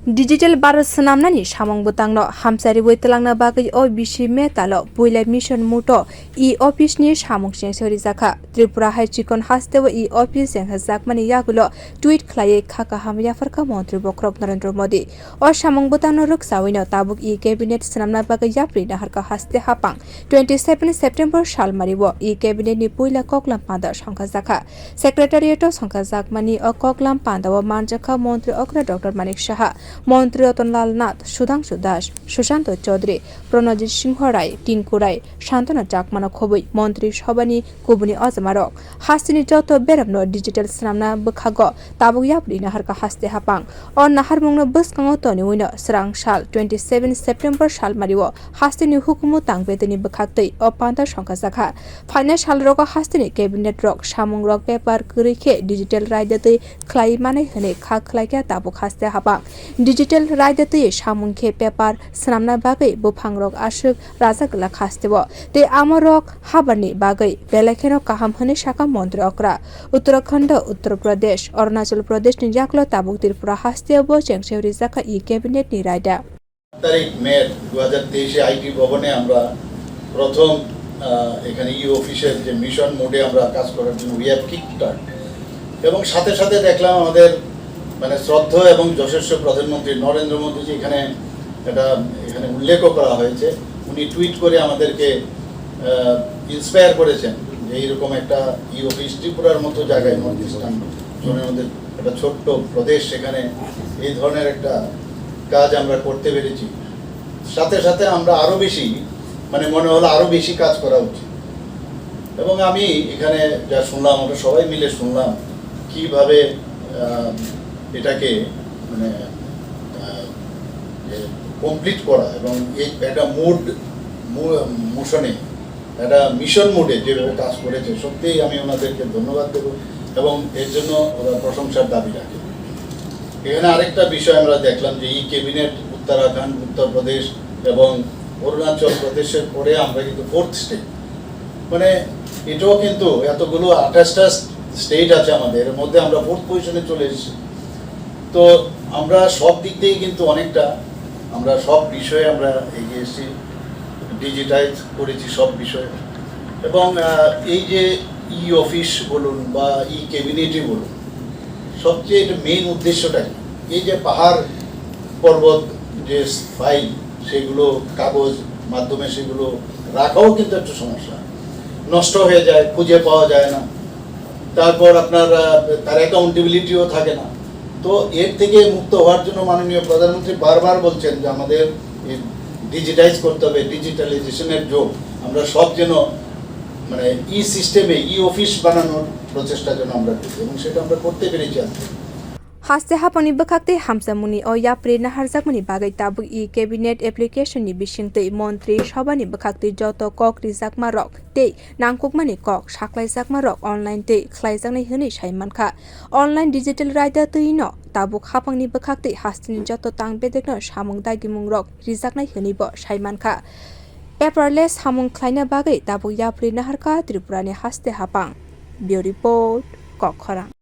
Digital barat senamnani samang butangno hamsari boitlangna bagai o bisi metalo puila mission muto office ni samung chengsairijak Tripura High Chikon Hasteo office chengsairijak mani yagulo tweet khlaiye khaka hamya farka montri bokrok Narendra Modi o samung butangno ruksawino tabuk cabinet senamna bagai yapri naharka haste hapang 27 September salmario cabinet ni puila koklam panda songsajak secretariat songsajak mani o koklam pandao manjak montri okra Dr. Manik Saha মন্ত্রী রতনলাল নাথ সুধাংশু দাস সুশান্ত চৌধুরী প্রণজিৎ সিংহ রায় টিঙ্কু রায় শান্তনা চাকমানা খবৈ মন্ত্রী sabhani kubuni ojama rok hasteni joto beramno digital snamna bwkhag tabuk yapri naharka haste hapang o naharmungno bwskango toni uino Swrang sal 27 September salmario hasteni hukumu tangbeteni bwkhaktwi o panda songsajak phaina salrogo hasteni cabinet rok samung rok paper kurikhe digital raida tei khlai manai hene kha khlaika tabuk haste hapang Digital raida tui samungkhe paper snamna bagai buphangrok asuk rajakla khastebo te amorok haphangni bagai belakheno kaham hone saka montri okra Uttarakhand Uttar Pradesh Arunachal Pradesh ni jaklo tabuk Tripura Hasteo chengsairijak cabinet ni raida তারিখ মে 2023 IT ভবনে আমরা প্রথম এখানে অফিসের যে mission মোডে আমরা কাজ করার জন্য উই হ্যাভ কিক স্টার্ট এবং সাথে সাথে দেখলাম আমাদের মানে শ্রদ্ধা এবং যশস্বী প্রধানমন্ত্রী নরেন্দ্র মোদী জি এখানে উল্লেখ করা হয়েছে উনি টুইট করে আমাদেরকে ইন্সপায়ার করেছেন যে এইরকম একটা অফিস ত্রিপুরার মতো জায়গায় নর্থ ইস্টার্ন জোনের মধ্যে একটা ছোট্ট প্রদেশ সেখানে এই ধরনের একটা কাজ আমরা করতে পেরেছি সাথে সাথে আমরা আরো বেশি মানে মনে হলো আরো বেশি কাজ করা উচিত এবং আমি এখানে যা শুনলাম আমরা সবাই মিলে শুনলাম কিভাবে এটাকে মানে কমপ্লিট করা এবং এই একটা মোশনে একটা মিশন মোডে যেভাবে কাজ করেছে সত্যিই আমি ওনাদেরকে ধন্যবাদ দেব এবং এর জন্য ওরা প্রশংসার দাবি রাখে এখানে আরেকটা বিষয় আমরা দেখলাম যে ক্যাবিনেট উত্তরাখণ্ড উত্তরপ্রদেশ এবং অরুণাচল প্রদেশের পরে আমরা কিন্তু ফোর্থ স্টেট মানে এটাও কিন্তু এতগুলো 28টা স্টেট আছে আমাদের এর মধ্যে আমরা ফোর্থ পজিশনে চলে এসেছি তো আমরা সব দিক থেকেই কিন্তু অনেকটা আমরা সব বিষয়ে আমরা এগিয়ে এসেছি ডিজিটাইজ করেছি সব বিষয়ে এবং এই যে অফিস বলুন বা ক্যাবিনেটই বলুন সবচেয়ে এটা মেইন উদ্দেশ্যটা এই যে পাহাড় পর্বত যে ফাইল সেগুলো কাগজ মাধ্যমে সেগুলো রাখাও কিন্তু একটা সমস্যা নষ্ট হয়ে যায় খুঁজে পাওয়া যায় না তারপর আপনার তার অ্যাকাউন্টেবিলিটিও থাকে না তো এর থেকে মুক্ত হওয়ার জন্য মাননীয় প্রধানমন্ত্রী বারবার বলছেন যে আমাদের ডিজিটাইজ করতে হবে ডিজিটালাইজেশনের যোগ আমরা সব যেন মানে সিস্টেমে অফিস বানানোর প্রচেষ্টা যেন আমরা করি এবং সেটা আমরা করতে পেরেছি আজকে Haste haphangni bwkhaktwi hamsamuni o yapri naharjakmani bagai tabuk cabinet application ni bisingtwi montri sabhani bwkhaktwi joto kok rijakma rok tei nangkukmani kok saklaijakma rok online tei khlaijaknai hwnwi saimankha online digital raida twi no tabuk haphangni bwkhaktwi hasteni joto tangbedekno samung daigimung rok rijaknai hwnwi bo saimankha paperless samung khlaina bagai tabuk yapri naharka Tripura ni haste haphang Bureau report koklam